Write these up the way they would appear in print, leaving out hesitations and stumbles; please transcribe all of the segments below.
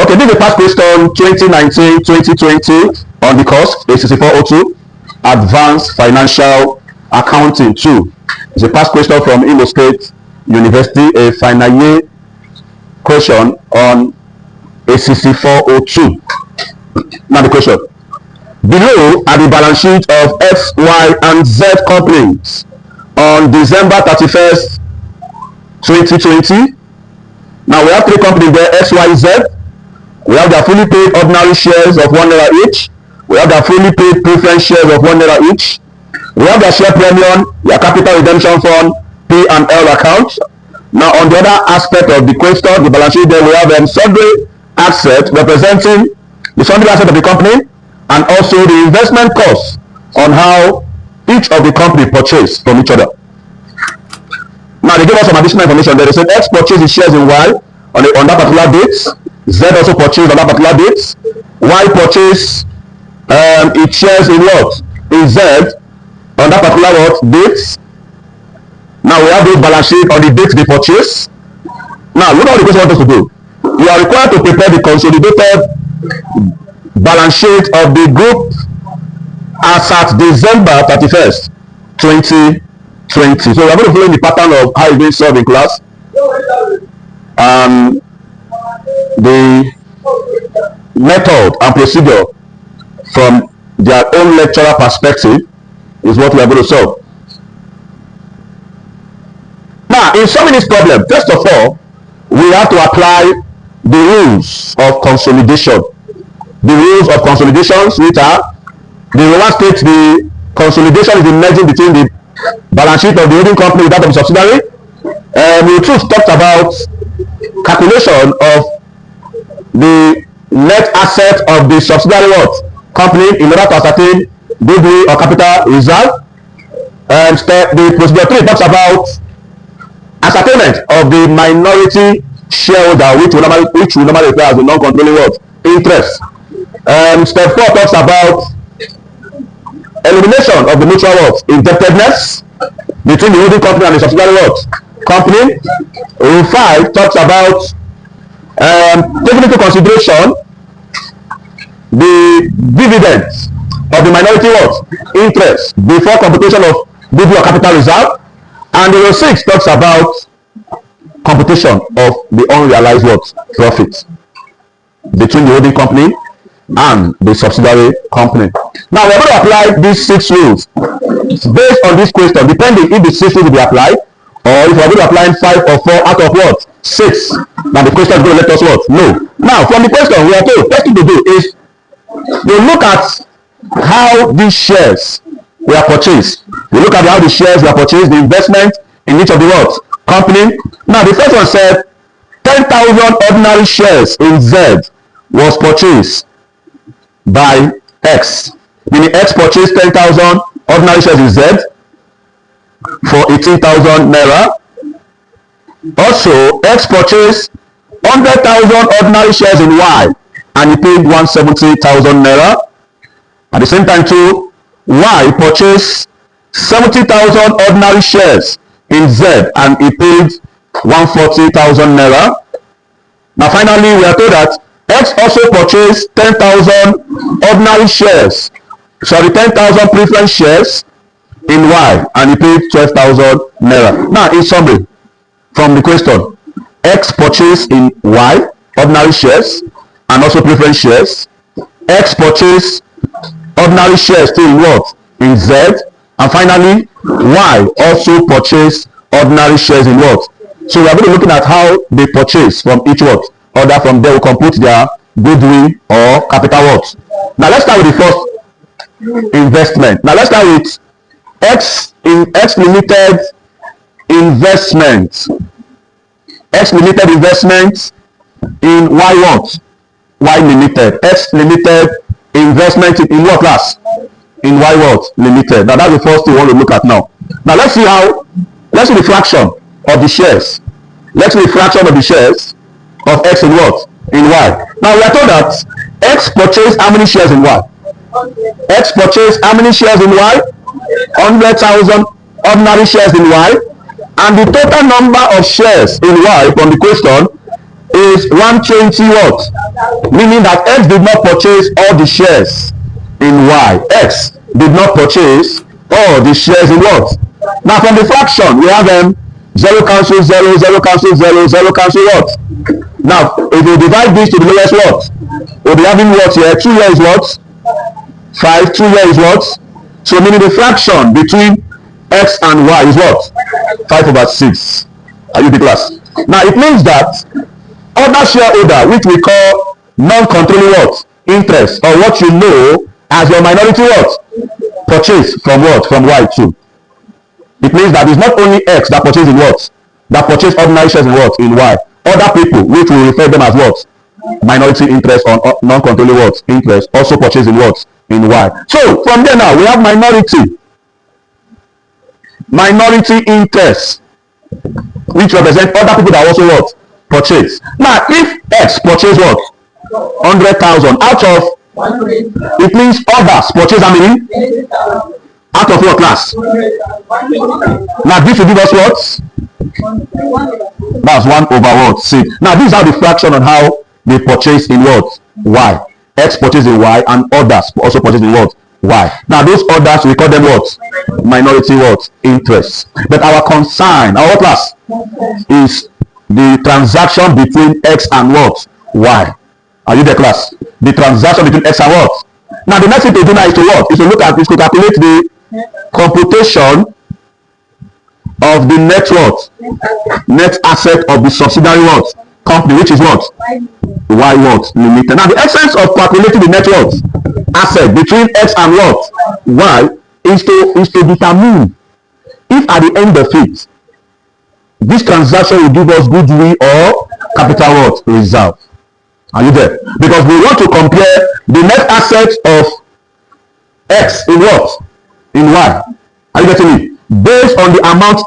Okay, this is the past question 2019-2020 on the course A6402 Advanced Financial Accounting 2. It's a past question from Imo State University, a final year question on A6402. Now the question. Below are the balance sheet of X, Y, and Z companies on December 31st, 2020. Now we have three companies there, X, Y, Z. We have their fully paid ordinary shares of ₦1 each. We have their fully paid preference shares of ₦1 each. We have their share premium, their capital redemption fund, P&L account. Now on the other aspect of the question, the balance sheet, there we have sundry assets representing the sundry asset of the company and also the investment costs on how each of the company purchased from each other. Now they give us some additional information there. They said X purchased his shares in Y on that particular date. Z also purchased on that particular date. Y purchased its shares in what? In Z on that particular what? Date. Now we have those balance sheet on the date they purchase. Now look at what the question wants us to do. You are required to prepare the consolidated balance sheet of the group as at December 31st, 2020. So we are going to follow the pattern of how it's being solved in class. The method and procedure from their own lecturer perspective is what we are going to solve. Now, in solving this problem, first of all, we have to apply the rules of consolidation. The rules of consolidations, which are the one states the consolidation is the merging between the balance sheet of the holding company with that of the subsidiary. We too talked about calculation of the net asset of the subsidiary company in order to ascertain goodwill or capital reserve. And the procedure 3 talks about ascertainment of the minority shareholder, which we normally refer as the non-controlling interest. Step 4 talks about elimination of the mutual indebtedness between the holding company and the subsidiary company. Rule 5 talks about taking into consideration the dividends of the minority interest before computation of goodwill or capital reserve. And Rule 6 talks about computation of the unrealized profits between the holding company and the subsidiary company. Now we're going to apply these 6 rules based on this question, depending if the 6 rules will be applied or if we're going to apply 5 or 4 out of 6. Now the question is going to let us know. Now from the question, we are told first thing to do is to look at how these shares were purchased. We look at how the shares were purchased, the investment in each of the company. Now the first one said 10,000 ordinary shares in Z was purchased by X. Meaning X purchased 10,000 ordinary shares in Z for 18,000 naira. Also, X purchased 100,000 ordinary shares in Y and he paid 170,000 naira. At the same time too, Y purchased 70,000 ordinary shares in Z and he paid 140,000 naira. Now finally, we are told that X also purchased 10,000 ordinary shares, 10,000 preference shares in Y and he paid 12,000 naira. Now in summary, from the question, X purchased in Y ordinary shares and also preference shares. X purchased ordinary shares still in in Z, and finally Y also purchased ordinary shares in So we are going to be looking at how they purchase from each order. From there we compute their goodwill or capital Now let's start with the first investment. Now let's start with X limited investment. X limited investment in Y Y limited. X limited investment in what class? In Y limited. Now that's the first thing we want to look at now. Now let's see the fraction of the shares. Let's see the fraction of the shares of X in in Y. Now we are told that X purchased how many shares in Y? X purchased how many shares in Y? 100,000 ordinary shares in Y. And the total number of shares in Y from the question is 120 what? Meaning that X did not purchase all the shares in Y. X did not purchase all the shares in what? Now from the fraction, we have 0 cancel 0, 0 cancel 0, 0 cancel what? Now, if you divide this to the lowest what? We'll be having what here? 2 here is what? 5, 2 here is what? So meaning the fraction between X and Y is what? 5/6. Are you the class? Now it means that other shareholder, which we call non-controlling what? Interest, or what you know as your minority what? Purchase from what? From Y too. It means that it's not only X that purchase in what? That purchase ordinary shares in what? In Y. Other people, which we refer them as what? Minority interest or non-controlling what? Interest, also purchase in what? In Y. So from there now we have minority interest, which represent other people that also what? Purchase. Now if X purchase what? 100,000 out of, it means others purchase how many? Out of what class? Now this will give us what? That's 1/6. Now this is how the fraction on how they purchase in what? Y. X purchase in Y and others also purchase in what? Y. Now those others we call them what? Minority what? Interest. But our concern, our class, is the transaction between X and what? Y. Are you the class? The transaction between X and what? Now the next thing to do now is to what? Is to look at, is to calculate the computation of the net what? Net asset of the subsidiary what? Company, which is what? Y what? Limited. Now the essence of calculating the net what? Asset between X and what? Y is to determine if at the end of it this transaction will give us goodwill or capital what? Reserve. Are you there? Because we want to compare the net asset of X in what? In Y. Are you getting me? Based on the amount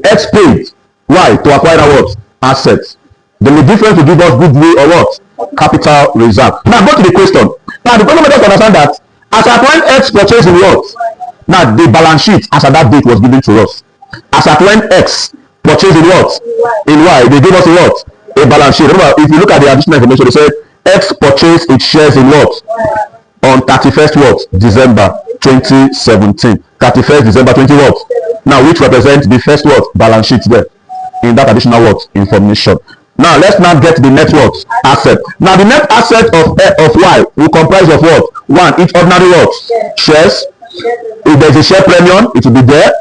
X paid Y to acquire that what? Assets. Then the difference will give us goodwill or what? Capital reserve. Now go to the question. Now the question makes us understand that as at when X purchased in what? Now the balance sheet as at that date was given to us. As at when X purchased in what? In Y, they give us a what? A balance sheet. Remember, if you look at the additional information, they said X purchased its shares in what? On 31st what? December 2017. 31st December 20 what? Now which represents the first what? Balance sheet there in that additional what? Information. Now let's now get the net what? Asset. Now the net asset of Y will comprise of what? One, each ordinary what? Shares. If there's a share premium, it will be there.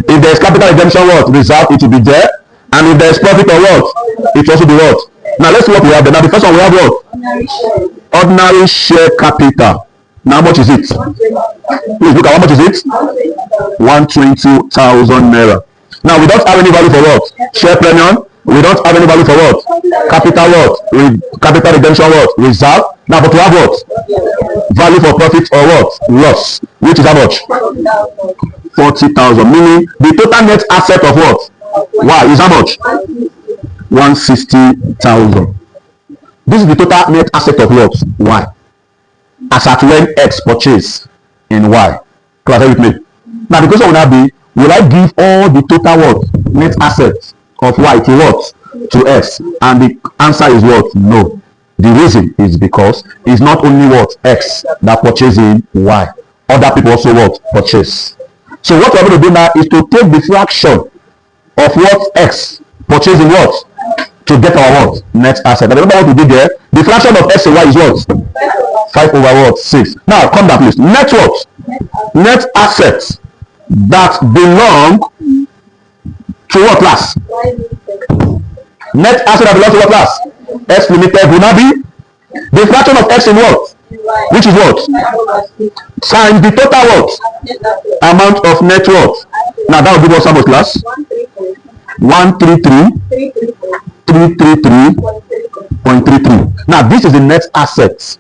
If there's capital redemption what? Reserve, it will be there. And if there's profit or what? It will also be what? Now let's see what we have there. Now the first one we have what? Ordinary share capital. Now how much is it? Please look at how much is it? 120,000 naira. Now we don't have any value for what? Share premium. We don't have any value for what? Capital what? Capital redemption what? Reserve. Now but we have what? Value for profit or what? Loss. Which is how much? 40,000. Meaning the total net asset of what? Y is how much? 160,000. This is the total net asset of what? Y. As at when X purchase in Y. Class with me. Now the question will now be, will I give all the total what? Net assets of Y to what? To X. And the answer is what? No. The reason is because it's not only what? X that purchase in Y. Other people also what? Purchase. So what we're going to do now is to take the fraction of what X purchase in what? To get our what? Net asset. Remember what we did there? The fraction of X and Y is what? 5/6. Now come back please. Net what? Net assets that belong to what class? Net asset that belong to what class? X limited will not be the fraction of X in what? Which is what? Times the total what? Amount of net what? Now that will give us how much class? 133,333.33. Now this is the net assets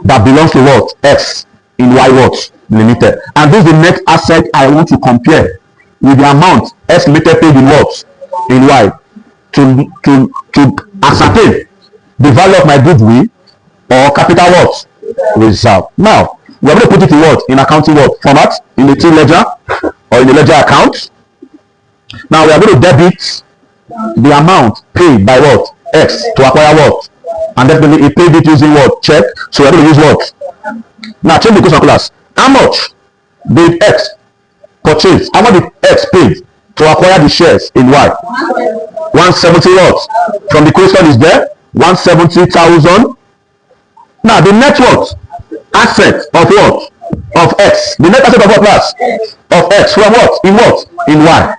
that belongs to what? X in Y what? Limited. And this is the net asset I want to compare with the amount X limited paid in what? In Y to ascertain the value of my goodwill or capital what? Reserve. Now we are going to put it in what? In accounting what? Format? In the T ledger or in the ledger account. Now we are going to debit the amount paid by what? X to acquire what? And definitely he paid it using what? Check. So we're going to use what? Now change the question class. How much did X purchase? How much did X pay to acquire the shares in Y? 170 what? From the question is there 170,000. Now the net worth asset of what? Of X. The net asset of what class? Of X from what? In what? In Y.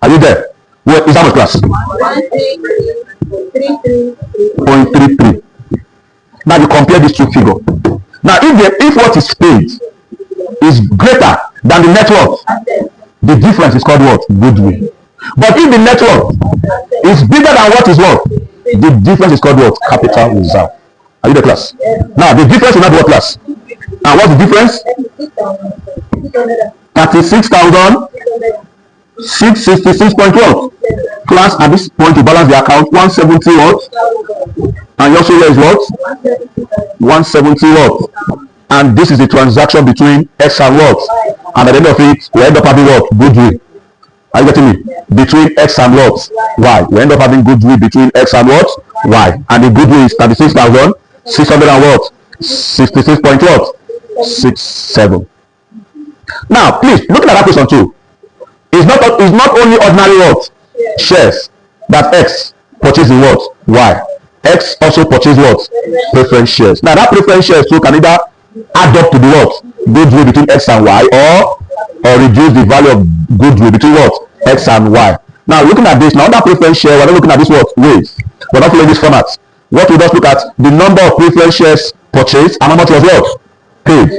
Are you there? What is how much class? 0.33. Now you compare these two figures. Now if what is paid is greater than the net worth, the difference is called what? Goodwill. But if the net worth is bigger than what is what, the difference is called what? Capital reserve. Are you the class? Now the difference is not what class? And what's the difference? 36,666.12. Class at this point to balance the account 170 what? And also here is what? 170 what? And this is the transaction between X and what? And at the end of it, we end up having what? Goodwill. Are you getting me? Between X and what? Y. We end up having goodwill between X and what? Y. And the goodwill is 36,600 and what? 66.67. Now, please, looking at that question too, it's not only ordinary what? Shares that X purchasing what? Y. X also purchase what? Preference shares. Now that preference shares too can either add up to the what? Goodwill between X and Y, or reduce the value of goodwill between what? X and Y. Now looking at this, now that preference share, we're not looking at this what? Ways. We're not following this format. What we just look at the number of preference shares purchased and how much was what? Paid.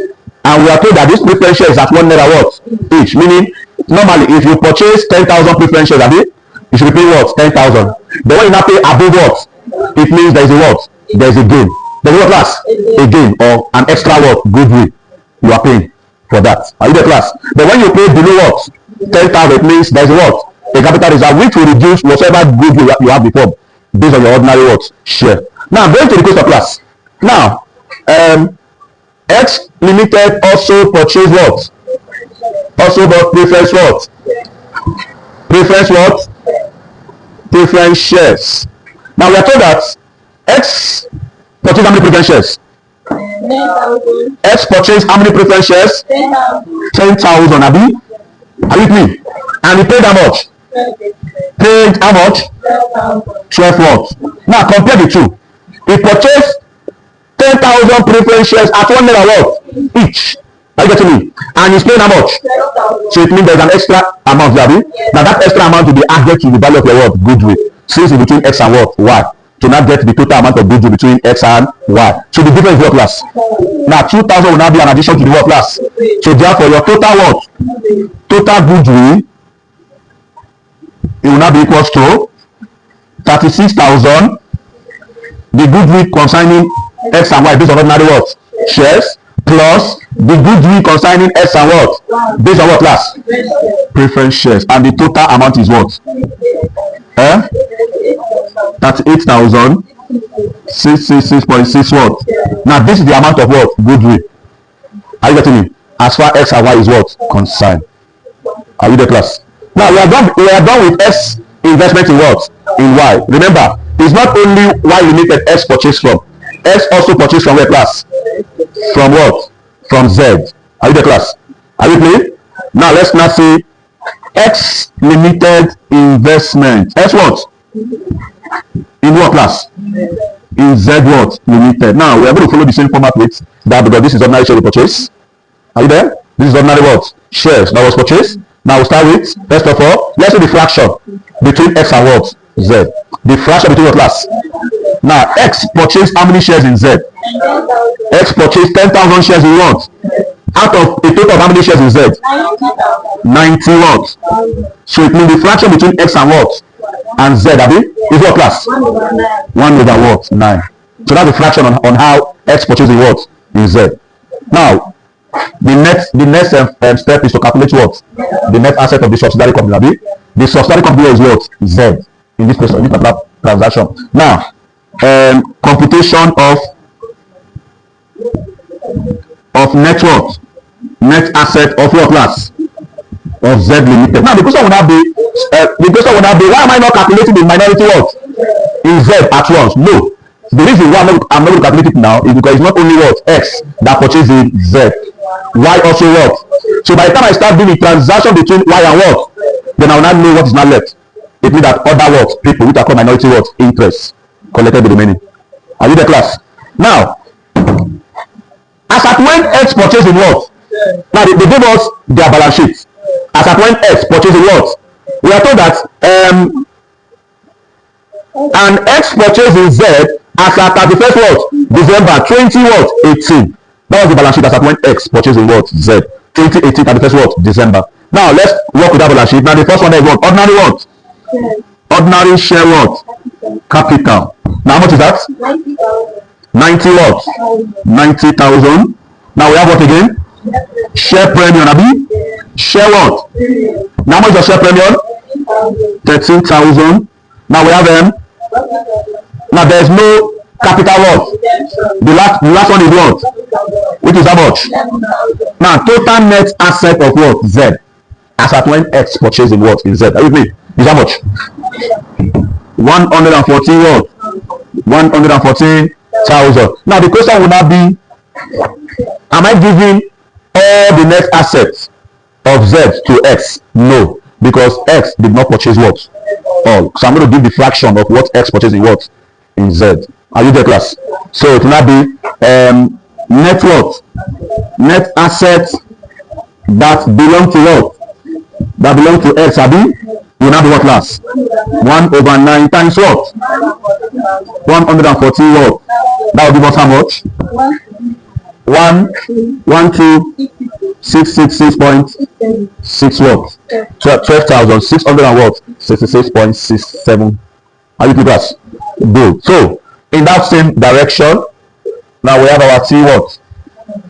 And we are told that this preference share is at 1 naira what? Each. Meaning, normally if you purchase 10,000 preference shares, you should be paying what? 10,000. But when you now pay above what? It means there is a what? There is a gain. There is what class? A gain or an extra what? Goodwill. You are paying for that. Are you the class? But when you pay below what? 10,000, it means there is a what? A capital reserve which will reduce whatever goodwill you have before based on your ordinary what? Share. Now going to the question class. Now, X Limited also purchased what? Also bought preference what? Preference what? Preference shares. Now we are told that X purchased how many preference shares? 10,000. X purchased how many preference shares? 10,000. Abi? Are you with me? And he paid how much? Paid how much? 12 what? Now compare the two. He purchased 10,000 preference shares at 1 naira what? Each. Are you getting me? And he's paying how much? So it means there's an extra amount there. Now that extra amount will be added to the value of your what? Goodwill. Since it's between X and what? Y. To not get the total amount of goodwill between X and Y. So the difference is what class? Now 2,000 will now be an addition to the what class? So therefore your total what? Total goodwill, it will now be equals to 36,000. The goodwill concerning X and Y based on ordinary what? Shares, plus the goodwill concerning X and what? Based on what class? Preference shares. And the total amount is what? 38,666.6 what? Now this is the amount of what? Goodwill. Are you getting me? As far X and Y is what? Concerned. Are you the class? Now we are done with X investment in what? In Y. Remember, it's not only Y Limited X purchased from. X also purchased from where class? From what? From Z. Are you the class? Are you with me? Now let's now see X Limited investment. X what? In what class? In Z what? Limited. Now we are going to follow the same format with that because this is ordinary share purchase. Are you there? This is ordinary what? Shares that was purchased. Now we'll start with, first of all, let's see the fraction between X and what? Z. The fraction between what class? Now X purchased how many shares in Z? 10,000. X purchased 10,000 shares in what? Out of a total of how many shares in Z? 90 what? So it means the fraction between X and what? And Z, is what class? 1 over what? 9. So that's the fraction on how X purchased in what? In Z. Now, the next step is to calculate what? The net asset of the subsidiary company. The subsidiary company is what? Z. In this particular transaction. Now, computation of net worth, net asset of your class of Z Limited. Now the question will not be why am I not calculating the minority worth in Z Z at once? No. The reason why I'm not going to calculate it now is because it's not only what X that purchases Z, Y also what. So by the time I start doing the transaction between Y and what, then I will not know what is not left. It means that other what people which are called minority what interest collected the remaining. Are you the class? Now, as at when X purchased in what? Now they gave us their balance sheet. As at when X purchased in what? We are told that an X purchased in Z as at 31st what? December 20 what? 18. That was the balance sheet as at when X purchased in what? Z. 2018 31st what? December. Now let's work with that balance sheet. Now the first one is what? Ordinary what? Ordinary share what? Capital. Now how much is that? 90 what? 90,000. Now we have what again? Share premium, Abi. Share what? Now how much is the share premium? 13,000. Now we have them. Now there is no capital what? The last one is what? Which is how much? Now total net asset of what? Z. As at when X purchasing what in Z. Are you with me? Is how much? 114 what? 114,000. Now the question will now be, am I giving all the net assets of Z to X? No, because X did not purchase what? All. So I'm going to give the fraction of what X purchasing what in Z. Are you there, class? So it will now be net what? Net assets that belong to what? That belong to X, Abi, will now be what, class? 1/9 times what? 140 what? That will give us how much? 1,2,666.6 what? 12,600 and what? 66.67. Are you with us? Good. So in that same direction, now we have our T what?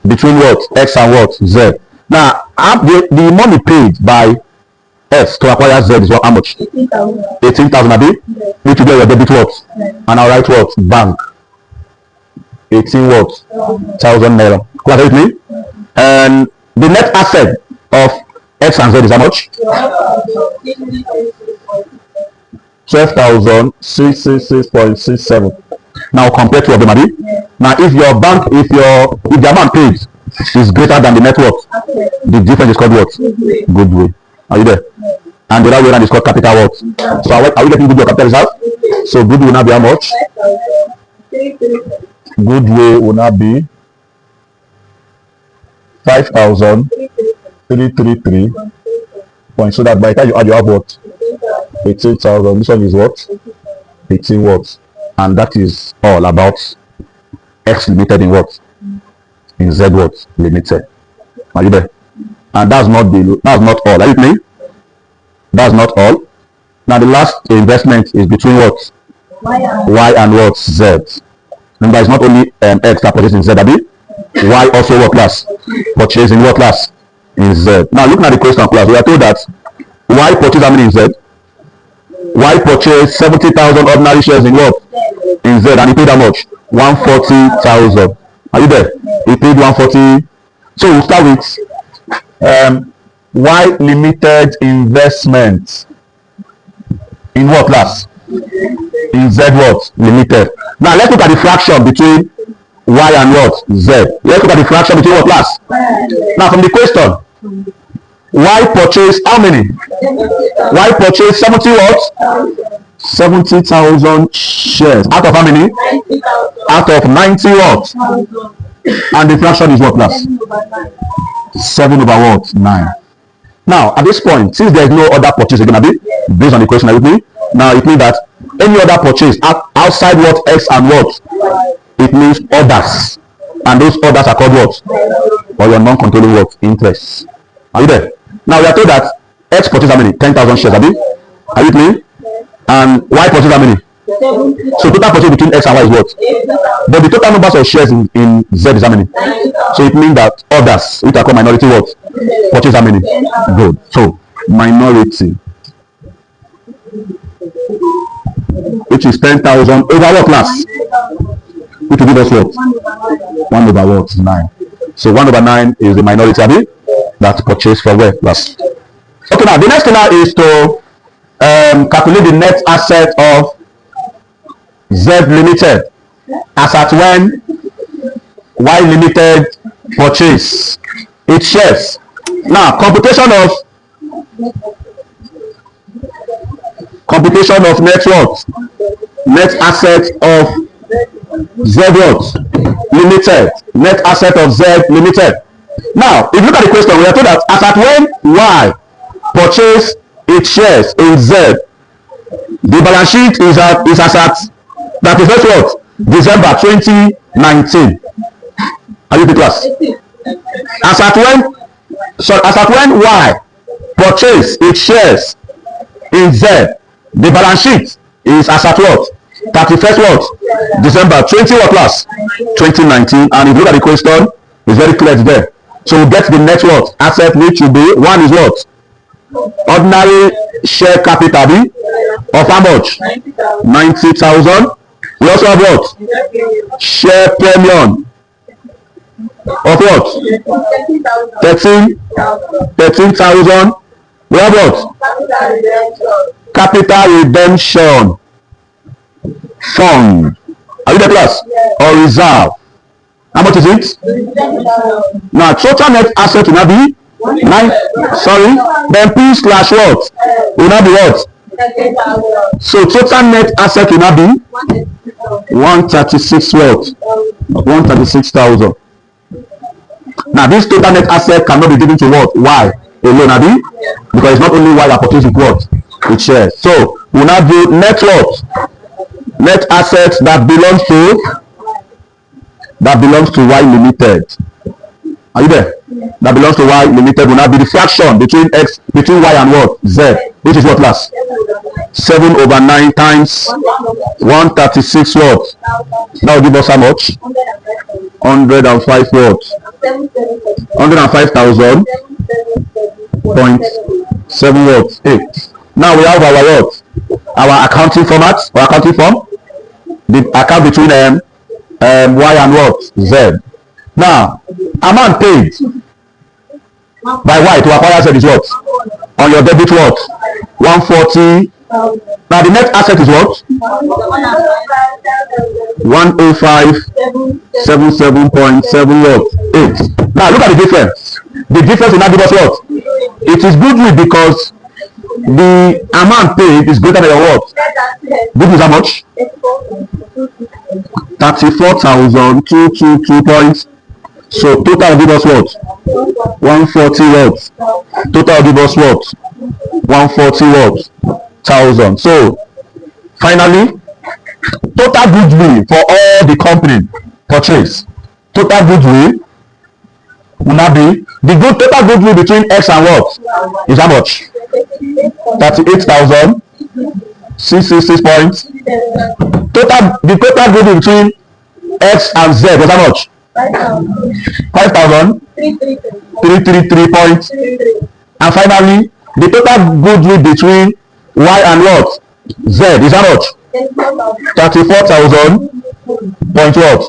Between what? X and what? Z. Now the money paid by X to acquire Z is what? How much? 18,000. Abi? Which will get your debit what? And I'll write what? Bank. 18 what? 1,000 naira. Class with me? And the net asset of X and Z is how much? 12,666.67. Now compared to them, Abi. Now if your bank, if the amount paid is greater than the net worth, the difference is called what? Goodwill. Are you there? And the other way around is called capital what? So are we getting goodwill capital reserve? So goodwill will now be how much? Goodwill will now be 5,333. So that by the time you add, you have what? 18,000. This one is what? 18 what? And that is all about X limited in what? In Z what? Limited. Are you there? And that's not all. Are you with me? That's not all. Now the last investment is between what? Y and what? Z. Remember, it's not only X that purchases in Z, Abi. Y also what class? Purchase in what class? In Z. Now looking at the question class, we are told that Y purchase how many in Z? Y purchased 70,000 ordinary shares in what? In Z, and he paid how much? 140,000. Are you there? He paid 140. So we'll start with Y limited investment in what class? In Z what? Limited. Now let's look at the fraction between Y and what? Z. Let's look at the fraction between what class? Now from the question, Y purchased how many? Y purchased 70 what? 70,000 shares. Out of how many? Out of 90 what? And the fraction is what class? 7 over what? 9. Now at this point, since there is no other purchase again, based on the question with me, now it means that any other purchase outside what X and what? It means others. And those others are called what? Or your non-controlling what? Interest. Are you there? Now we are told that X purchased how many? 10,000 shares, Abi? Are you with me? And Y purchased how many? So total purchase between X and Y is what? But the total numbers of shares in Z is how many? So it means that others, which are called minority what? Purchase how many? Good. So minority, which is 10,000 over what class? Which will give us what? 1 over what? 9. So 1 over 9 is the minority, Abi? That's purchased for where class? Okay, now the next thing now is to calculate the net asset of Z Limited as at when Y Limited purchase its shares. Now, computation of net worth, net asset of Z what? Limited, net asset of Z Limited. Now, if you look at the question, we are told that as at when Y purchase its shares in Z, the balance sheet is as at that is what? December 2019. Are you the class? As at when Y purchase its shares in Z, the balance sheet is as at what? 31st what? December 20 what class? 2019. And if you look at the question, it's very clear there. So we get the net worth asset, which will be one is what? Ordinary share capital B of how much? 90,000. We also have what? Share premium of what? 13,000. We have what? Capital redemption fund. Are you the class? Or reserve? How much is it? Now total net asset will now be 9. Sorry. Then P slash what? Will now be what? So total net asset will now be 136 what? 136,000. Now this total net asset cannot be given to what? Y alone, Abi? Because it's not only Y that purchases with what? With shares. So we now do net worth. Net assets that belongs to Y Limited. Are you there? That belongs to Y Limited will now be the fraction between Y and what? Z, which is what class? 7/9 times 136 what? That will give us how much? 105 what? 105,000 point 7 what? 8. Now we have our what? Our accounting format, or accounting form. The account between Y and what? Z. Now, amount paid by Y to acquire Z is what? On your debit what? 140. Now the net asset is what? 10577.7 what? 8. Now look at the difference. The difference will now give us what? It is goodwill because the amount paid is greater than your what? Goodwill is how much? 34,222 points. So total will give us what? 140 what? Total will give us what? 140 what? 1,000. So finally, total goodwill for all the company purchase. Total goodwill will not be the total goodwill between X and what? Is how much? 38,666 points. The total goodwill between X and Z was how much? 5,333 points. And finally, the total goodwill between Y and what? Z is how much? 34,000 point what?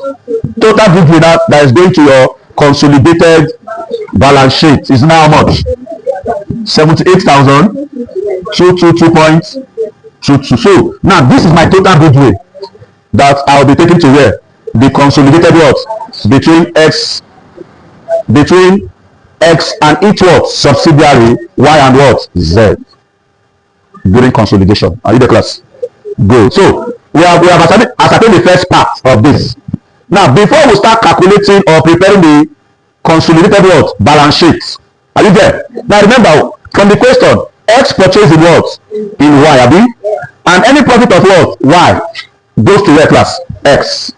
Total goodwill that is going to your consolidated balance sheet is now how much? 78,222.22. So now this is my total goodwill that I will be taking to where? The consolidated what? Between X and each what? Subsidiary Y and what? Z. During consolidation. Are you the class? Good. So we have ascertained the first part of this. Now before we start calculating or preparing the consolidated what? Balance sheet. Are you there? Now remember from the question, X purchased in what? In Y, Abi? And any profit of what? Y goes to where class? X.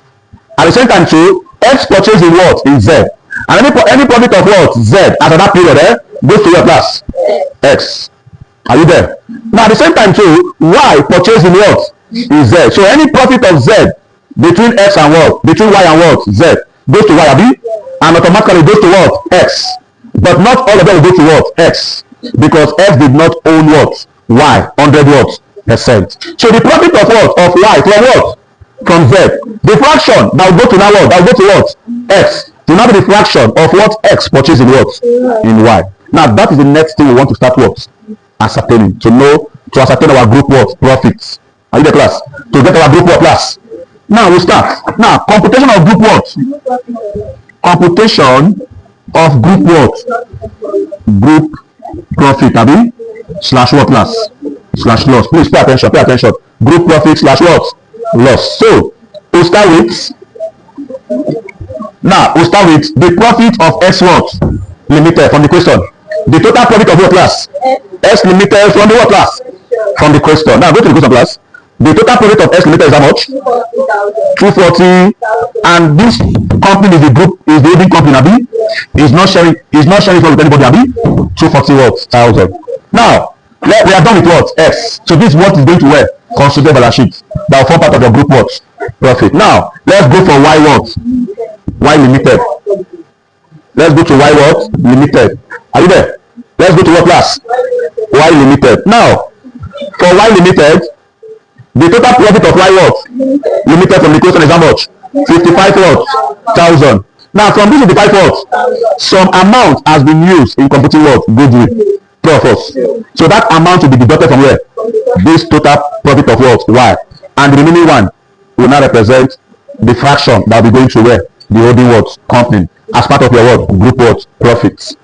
At the same time too, X purchased in what? In Z. And any profit of what? Z after that period goes to where class? X. Are you there? Now at the same time too, Y purchased in what? In Z. So any profit of Z between X and what? Between Y and what? Z goes to Y, Abi? And automatically goes to what? X. But not all of them will go to what? X. Because X did not own what? Y. 100 what? Percent. So the profit of what? Of Y from what? From Z. The fraction that will go to now what? That will go to what? X. To now be the fraction of what X purchased in what? In Y. Now that is the next thing we want to start what? Ascertaining. To ascertain our group what? Profits. Are you the class? To get our group what class? Now we start. Now computation of group what? Computation of group what? Group profit, abi? Slash what class? Slash loss. Please pay attention, pay attention. Group profit slash what? Loss. So we start with, now we start with the profit of X what? Limited from the question. The total profit of what class? X limited from the what class? From the question. Now go to the question class. The total profit of X limited is how much? 240. And this company is the group, is the holding company, abi? Is not sharing it with anybody, abi? 240 what? Thousand. Now we are done with what? X. So this is what is going to where? Consider balance sheet. That will form part of your group what? Profit. Now let's go for Y what? Y limited. Let's go to Y what? Limited. Are you there? Let's go to what class? Y limited. Now for Y limited, the total profit of Y what? Limited from the question is how much? 55 what? Thousand. Now from this 55 what? Some amount has been used in computing what? Goodwill. Profits. So that amount will be deducted from where? This total profit of what? Y. And the remaining one will now represent the fraction that will be going to where? The holding what? Company. As part of your what? Group what? Profits.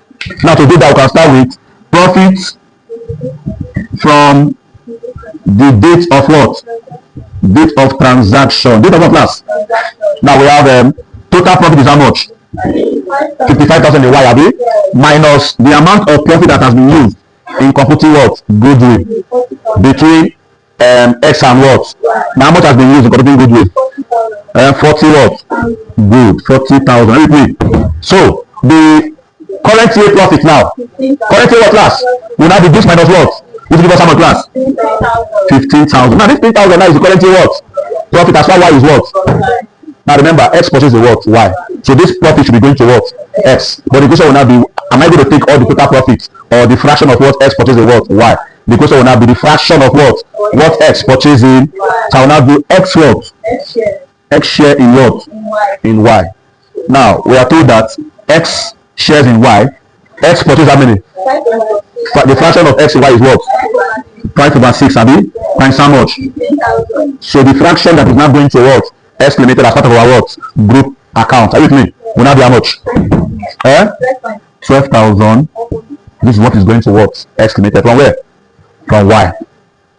Now to do that, we can start with profits from the date of what? Date of transaction. Date of what class? Now we have total profit is how much? 55,000 in Y, abi? Minus the amount of profit that has been used in computing what? Goodwill. Between X and what? Now how much has been used in computing goodwill? 40 what? Good. 40,000. So the current year profit now. Current year what class? Will now be this minus what? Which give us how much class? 15,000. Now this 15,000 now is the current year what? Profit as far Y is what? Now remember, X purchase the what? Y. So this profit should be going to what? X. But the question will now be, am I going to take all the total profits or the fraction of what X purchase the what? Y. The question will now be the fraction of what? What X purchasing. So I will now do X what? X share in what? In Y. Now we are told that X shares in Y. X purchase how many? The fraction of X in Y is what? 5/6, abi? Times how much? So the fraction that is now going to what? X limited as part of our what? Group account. Are you with me? Will now be how much? 12,000. This is what is going to what? X limited from where? From Y.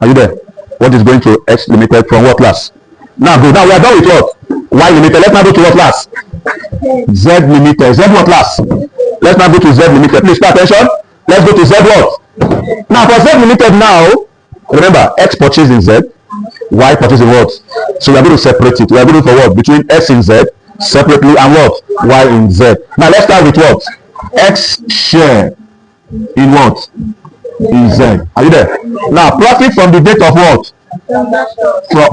Are you there? What is going to X limited from what class? Now go. Now we are done with what? Y limited. Let's now go to what class? Z limited. Z what class? Let's now go to Z limited. Please pay attention. Let's go to Z what? Now for Z limited now, remember X purchase in Z, Y purchase in what? So we are going to separate it. We are going for what? Between X in Z separately and what? Y in Z. Now let's start with what? X share in what? In Z. Are you there? Now profit from the date of what?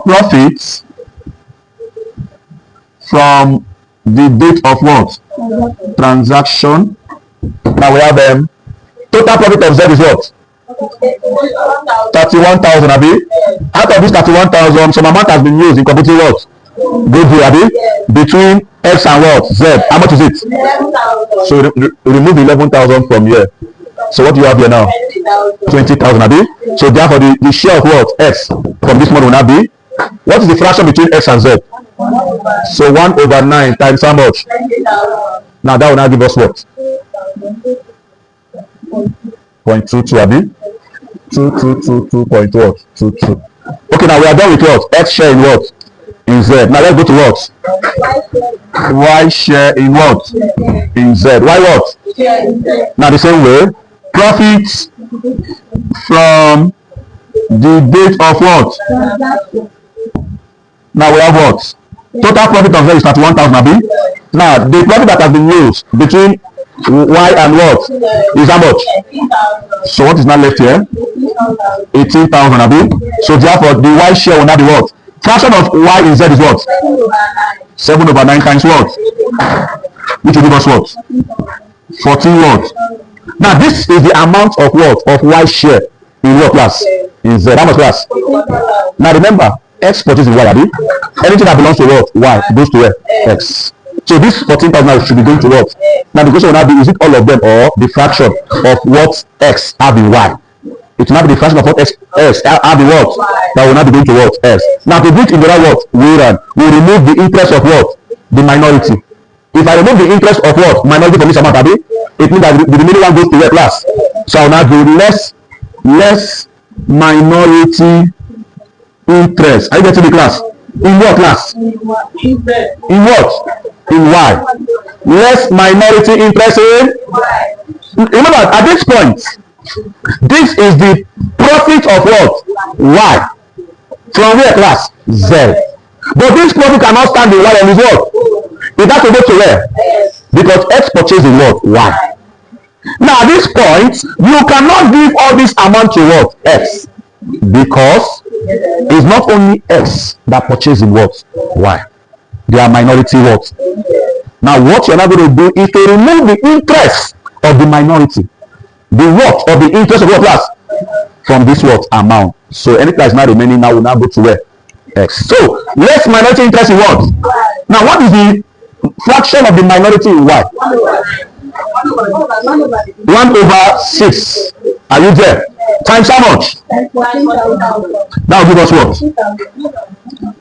Profits from the date of what? Transaction. Now we have total profit of Z is what? 31,000, abi? Out of this 31,000, some amount has been used in computing what? Goodwill, abi? Between X and what? Z. How much is it? 11,000. So remove 11,000 from here. So what do you have here now? 20,000, abi? So therefore the share of what? X from this one will now be? What is the fraction between X and Z? So 1/9 times how much? Now that will now give us what? 0.22, abi? 2.22. Okay, now we are done with what? X share in what? In Z. Now let's go to what? Y share in what? In Z. Why what? Now the same way, profits from the date of what? Now we have what? Total profit of Z is 31,000, abi? Now the profit that has been used between Y and what? Is how much? So what is now left here? 18,000, abi? So therefore the Y share will now be what? Fraction of Y in Z is what? 7/9 times what? Which will give us what? 14 what? Now this is the amount of what? Of Y share in what class? In Z. How much class? Now remember, X purchase in Y, abi? Anything that belongs to what? Y goes to where? X. So this 14,000 should be going to what? Now the question will now be, is it all of them or the fraction of what X have in Y? It will not be the fraction of what S add the what that will not be going to what S. Now to do it in the right what way round, we remove the interest of what the minority. If I remove the interest of what minority from this amount, Abi, it means that the remaining one goes to where class. So I will now do less minority interest. Are you getting the class? In what class? In what? In Y. Less minority interest in. Remember, at this point, this is the profit of what? Y. From where class? Z. But this profit cannot stand in Y and is what? It has to go to where? Because X purchased in what? Y. Now at this point, you cannot give all this amount to what? X. Because it's not only X that purchased in what? Y. They are minority what? Now what you're not going to do is to remove the interest of the minority. The what of the interest of what class? From this what amount. So any class now remaining now will now go to where? X. So less minority interest in what? Now what is the fraction of the minority in Y? 1/6. Are you there? Times how much? That will give us what?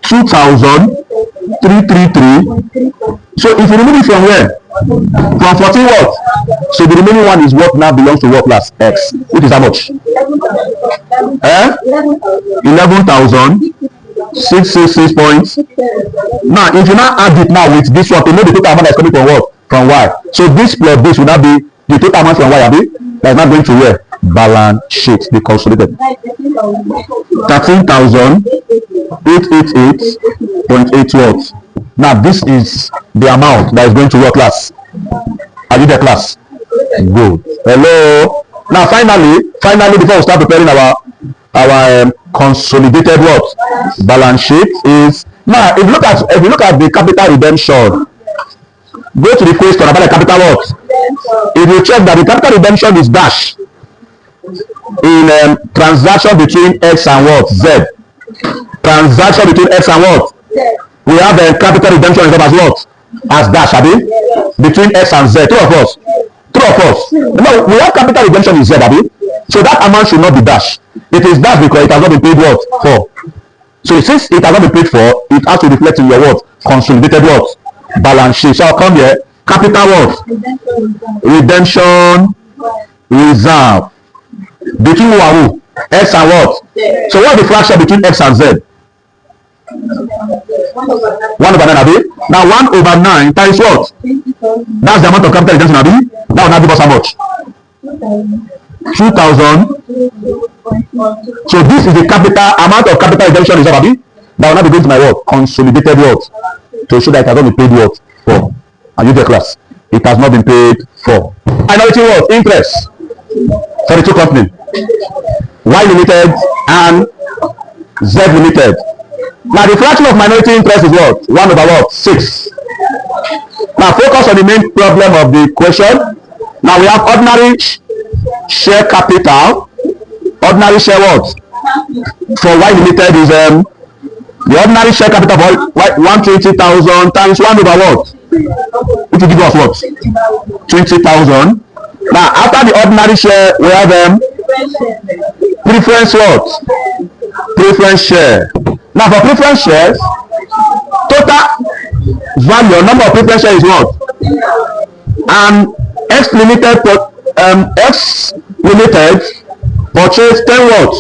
2,333. So if you remove it from where? From 14 what? So the remaining one is what now belongs to what class? X. Which is how much? 11,666 points. Now if you now add it now with this one to know the total amount that's coming from what? From Y. So this plus this will now be the total amount from Y, Abi, that's not going to where? Balance sheet, the consolidated. 13,888.8 what? Now this is the amount that is going to your class. Are you there, class? Good. Hello. Now finally, before we start preparing our consolidated what? Balance sheet is now if you look at the capital redemption. Go to the question about the capital what? If you check that the capital redemption is dash in transaction between X and what? Z. Transaction between X and what? We have a capital redemption is as what? As dash, Abi? Between X and Z. Two of us. No, we have capital redemption in Z, Abi. So that amount should not be dash. It is dash because it has not been paid what? For. So since it has not been paid for, it has to reflect in your what? Consolidated what? Balance sheet. So I'll come here. Capital what? Redemption reserve. Between who and who? X and what? So what is the fraction between X and Z? 1/9, Abi. Now 1/9 times what? That's the amount of capital redemption, Abi. That will now give us how much? 2,000. So this is the capital amount of capital redemption reserve, Abi. That will now be going to my what? Consolidated what? To show that it has not been paid what? For. Are you the class? It has not been paid for. Minority what? Interest. For the two companies. Y Limited and Z Limited. Now the fraction of minority interest is what? 1/6. Now focus on the main problem of the question. Now we have ordinary share capital. Ordinary share what? For Y Limited is the ordinary share capital for 120,000 times 1/what? Which will give us what? 20,000. Now after the ordinary share we have preference what? Preference share. Now for preference shares, total value, number of preference shares is what? And X Limited purchased 10 what?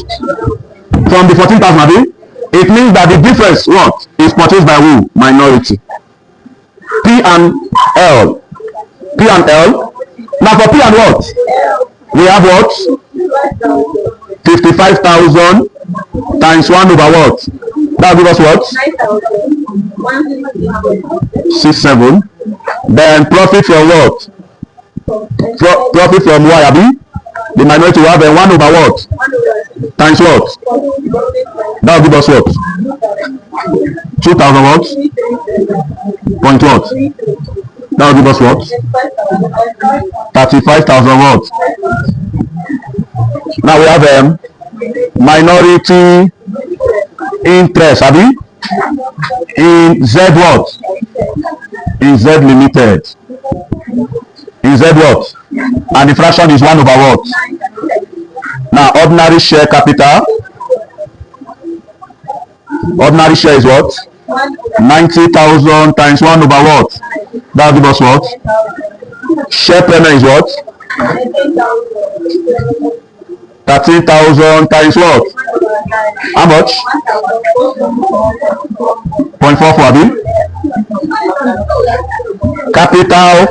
From the 14,000. It means that the difference what? Is purchased by who? Minority. P and L. Now for P and what? We have what? 55,000 times 1/what? That will give us what? 67. Then profit from what? Profit from Y, Abi? The minority will have 1/what? Times what? That will give us what? 2,000 what? Point what? That will give us what? 35,000 what? Now we have minority interest, Abi? In Z what? In Z Limited. In Z what? And the fraction is 1/what? Now Now, ordinary share capital. Ordinary share is what? 90,000 times 1 over what? That will give us what? Share premium is what? 13,000 times what? How much? 0.44, abi? Capital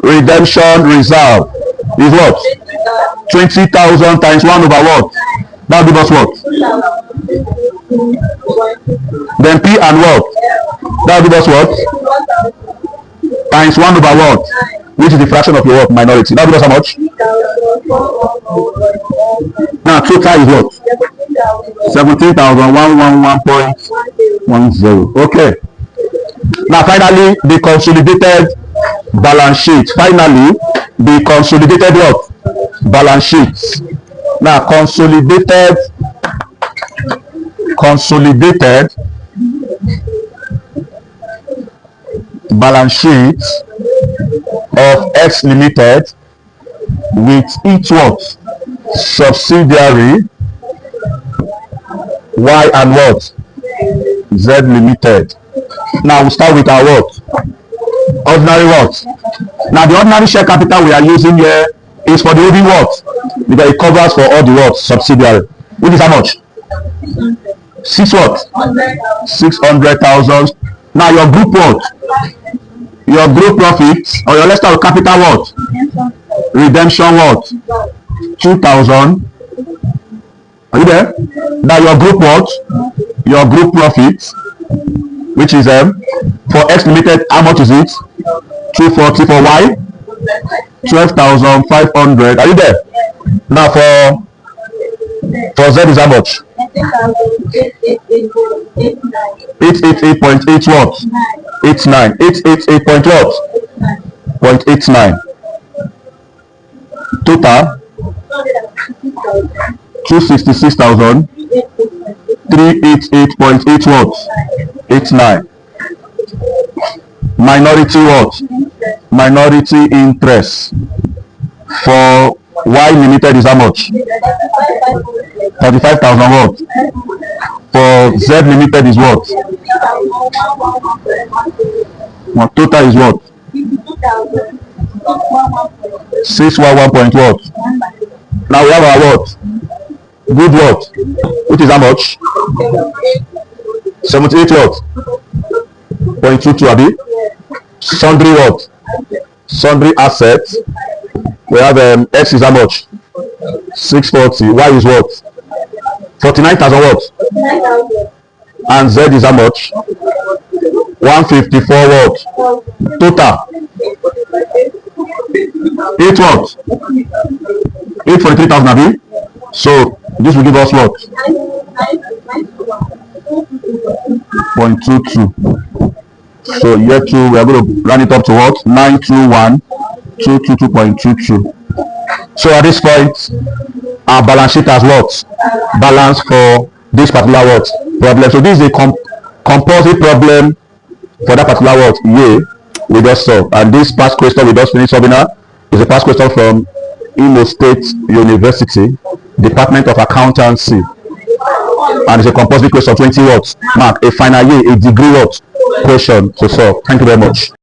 redemption reserve is what? 20,000 times 1 over what? That will give us what? Then P and what? That will give us what? Times 1 over what? Which is the fraction of your what? Minority. That will give us how much? Now total is what? 17,111.10. Okay. Now finally the consolidated balance sheet. Finally the consolidated what? Balance sheet. Now consolidated balance sheet of X Limited with each what? Subsidiary Y and what? Z Limited. Now we start with our what? Ordinary what? Now the ordinary share capital we are using here is for the holding what? Because it covers for all the what? Subsidiary. Which is how much? 6 what? 600,000. Now your group what? Your group profit or your let's start with capital what? Redemption what? 2,000. Are you there? Now your group what? Your group profit, which is for X Limited, how much is it? 240. For Y? 12,500. Are you there? Now for Z is how much? 888.8 what? 89. 888 point what? 0.89. Total 266,388.8 what? 89. Minority what? Minority interest for Y Limited is how much? 35,000 what? For Z Limited is what? Total is what? 611 point what? Now we have our what? Good what? Which is how much? 78 what? 0.22 abi? Sundry what? Sundry assets. We have X is how much? 640. Y is what? 49,000 what? And Z is how much? 154 what? Total 8 what? 843,000 abi? So this will give us what? 0.22. So year 2 we are going to run it up to what? 921,222.22. So at this point our balance sheet has what? Balance for this particular what? Problem. So this is a composite problem for that particular what? Yeah, we just solve. And this past question we just finished solving now is a past question from Imo State University, Department of Accountancy. And it's a composite question, 20 what? Mark, a final year, a degree what? Question to solve. Thank you very much.